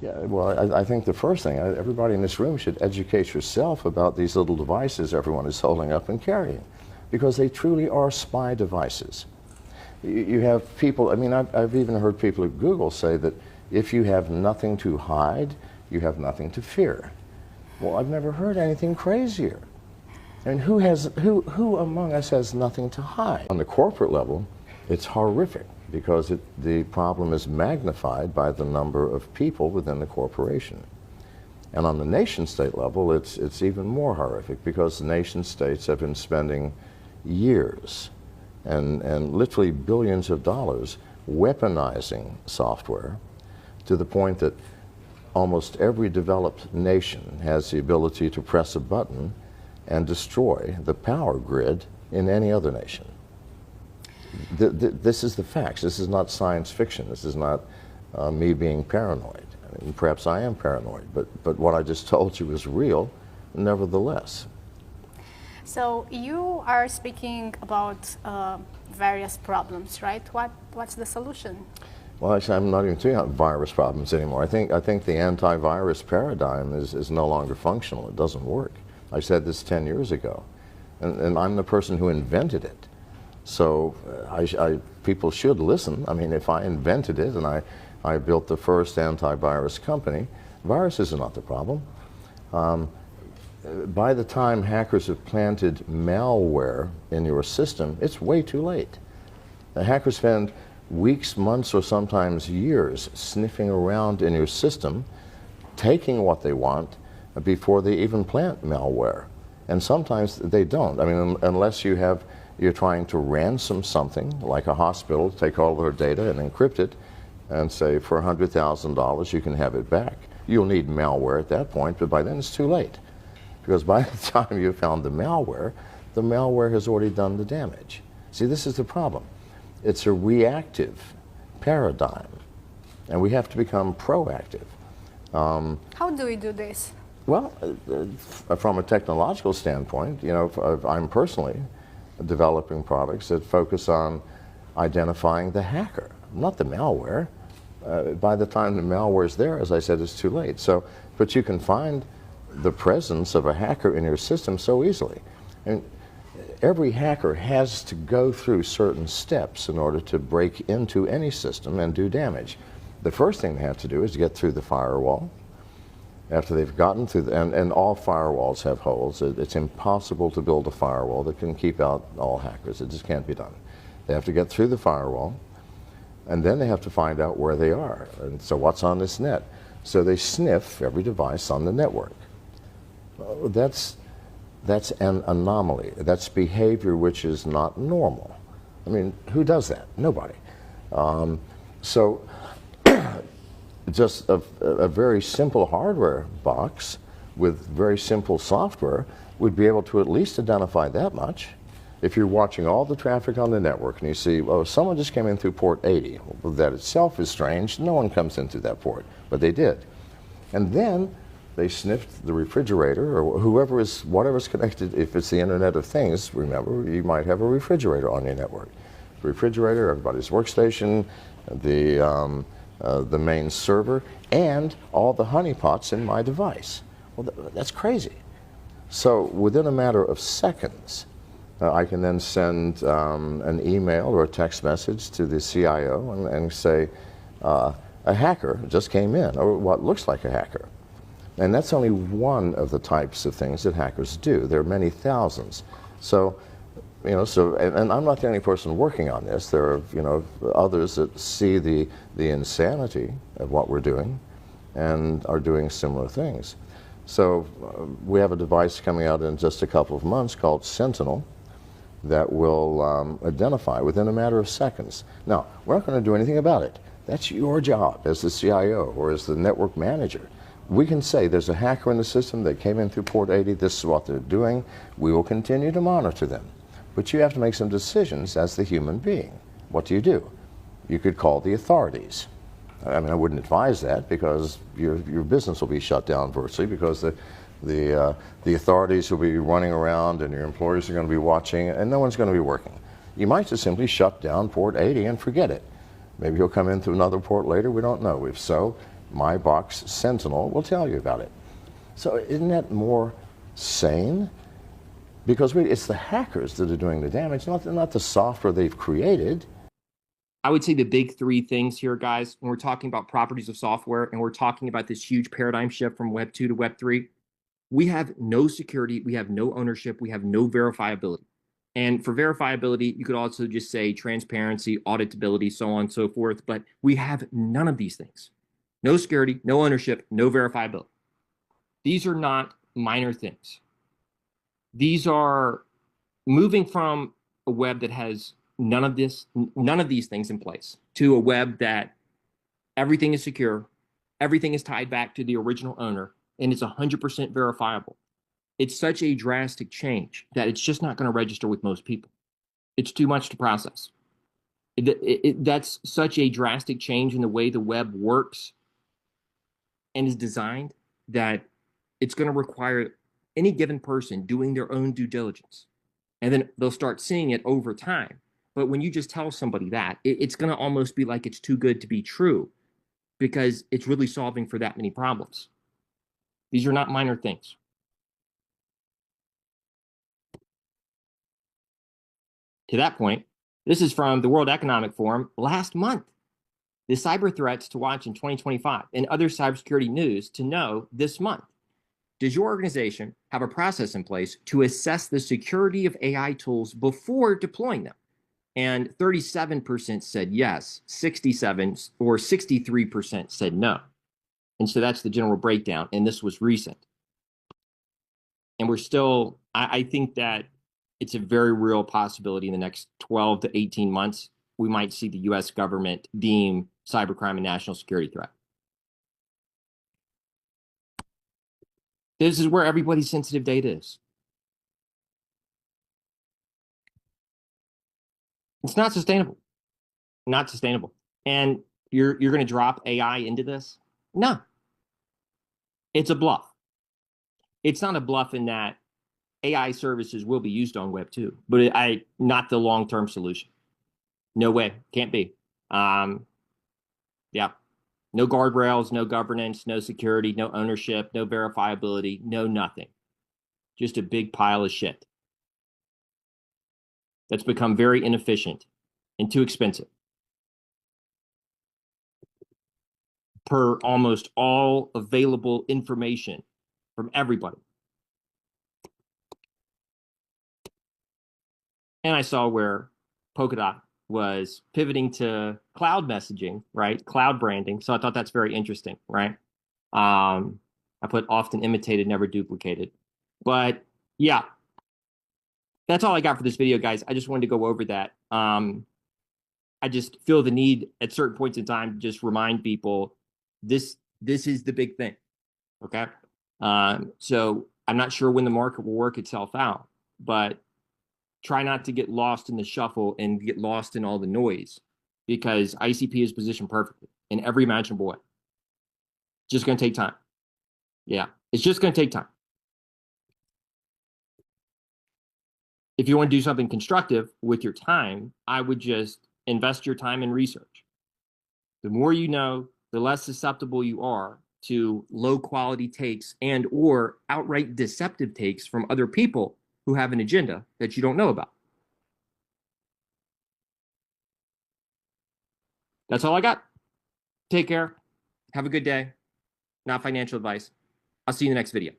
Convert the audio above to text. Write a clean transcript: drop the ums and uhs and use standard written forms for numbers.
Yeah, well, I think the first thing, everybody in this room should educate yourself about these little devices everyone is holding up and carrying, because they truly are spy devices. You have people, I mean, I've even heard people at Google say that if you have nothing to hide, you have nothing to fear. Well, I've never heard anything crazier. And who among us has nothing to hide? On the corporate level, it's horrific, because the problem is magnified by the number of people within the corporation. And on the nation-state level, it's even more horrific, because the nation-states have been spending years and literally billions of dollars weaponizing software to the point that almost every developed nation has the ability to press a button and destroy the power grid in any other nation. This is the facts. This is not science fiction. This is not me being paranoid. I mean, perhaps I am paranoid, but what I just told you is real, nevertheless. So you are speaking about various problems, right? What's the solution? Well, actually, I'm not even talking about virus problems anymore. I think the antivirus paradigm is no longer functional. It doesn't work. I said this 10 years ago, and I'm the person who invented it. So people should listen. I mean, if I invented it and I built the first antivirus company, viruses are not the problem. By the time hackers have planted malware in your system, it's way too late. The hackers spend weeks, months, or sometimes years sniffing around in your system, taking what they want before they even plant malware. And sometimes they don't. I mean, unless you're trying to ransom something, like a hospital, take all their data and encrypt it, and say for $100,000 you can have it back. You'll need malware at that point, but by then it's too late. Because by the time you found the malware has already done the damage. See, this is the problem. It's a reactive paradigm, and we have to become proactive. How do we do this? Well, from a technological standpoint, you know, I'm personally developing products that focus on identifying the hacker, not the malware. By the time the malware is there, as I said, it's too late. So, but you can find the presence of a hacker in your system so easily. And every hacker has to go through certain steps in order to break into any system and do damage. The first thing they have to do is get through the firewall. After they've gotten through, and all firewalls have holes. It's impossible to build a firewall that can keep out all hackers. It just can't be done. They have to get through the firewall, and then they have to find out where they are. And so what's on this net? So they sniff every device on the network. That's an anomaly. That's behavior which is not normal. I mean, who does that? Nobody. So just a very simple hardware box with very simple software would be able to at least identify that much. If you're watching all the traffic on the network and you see, oh, someone just came in through port 80, well, that itself is strange. No one comes in through that port, but they did. And then they sniffed the refrigerator or whatever's connected. If it's the Internet of Things, remember, you might have a refrigerator on your network. The refrigerator, everybody's workstation, the main server, and all the honeypots in my device. Well, that's crazy. So within a matter of seconds, I can then send an email or a text message to the CIO and say, a hacker just came in, or what looks like a hacker. And that's only one of the types of things that hackers do. There are many thousands. So, you know, and I'm not the only person working on this. There are, you know, others that see the insanity of what we're doing and are doing similar things. So we have a device coming out in just a couple of months called Sentinel that will identify within a matter of seconds. Now, we're not going to do anything about it. That's your job as the CIO or as the network manager. We can say there's a hacker in the system that came in through port 80, this is what they're doing. We will continue to monitor them. But you have to make some decisions as the human being. What do? You could call the authorities. I mean, I wouldn't advise that because your business will be shut down virtually because the authorities will be running around and your employers are going to be watching and no one's going to be working. You might just simply shut down port 80 and forget it. Maybe he'll come in through another port later, we don't know. If so, my box Sentinel will tell you about it. So isn't that more sane? Because really, it's the hackers that are doing the damage, not the software they've created. I would say the big three things here, guys, when we're talking about properties of software and we're talking about this huge paradigm shift from Web 2 to Web 3, we have no security, we have no ownership, we have no verifiability. And for verifiability, you could also just say transparency, auditability, so on and so forth, but we have none of these things. No security, no ownership, no verifiability. These are not minor things. These are moving from a web that has none of these things in place to a web that everything is secure, everything is tied back to the original owner, and it's 100% verifiable. It's such a drastic change that it's just not going to register with most people. It's too much to process. That's such a drastic change in the way the web works and is designed that it's going to require any given person doing their own due diligence. And then they'll start seeing it over time. But when you just tell somebody that, it's going to almost be like it's too good to be true because it's really solving for that many problems. These are not minor things. To that point, this is from the World Economic Forum last month. The cyber threats to watch in 2025 and other cybersecurity news to know this month. Does your organization have a process in place to assess the security of AI tools before deploying them? And 37% said yes, 67 or 63% said no. And so that's the general breakdown. And this was recent. And we're still, I think that it's a very real possibility in the next 12 to 18 months, we might see the US government deem cybercrime a national security threat. This is where everybody's sensitive data is. It's not sustainable. Not sustainable. And you're going to drop AI into this? No. It's a bluff. It's not a bluff in that AI services will be used on Web 2, but not the long-term solution. No way. Can't be. Yeah. No guardrails, no governance, no security, no ownership, no verifiability, no nothing. Just a big pile of shit that's become very inefficient and too expensive per almost all available information from everybody. And I saw where Polkadot was pivoting to cloud messaging, right? Cloud branding. So I thought that's very interesting, right? I put often imitated, never duplicated. But yeah, that's all I got for this video, guys. I just wanted to go over that. I just feel the need at certain points in time to just remind people this is the big thing, okay? So I'm not sure when the market will work itself out, but try not to get lost in the shuffle and get lost in all the noise because ICP is positioned perfectly in every imaginable way. It's just going to take time. Yeah, it's just going to take time. If you want to do something constructive with your time, I would just invest your time in research. The more you know, the less susceptible you are to low quality takes and or outright deceptive takes from other people who have an agenda that you don't know about. That's all I got. Take care. Have a good day. Not financial advice. I'll see you in the next video.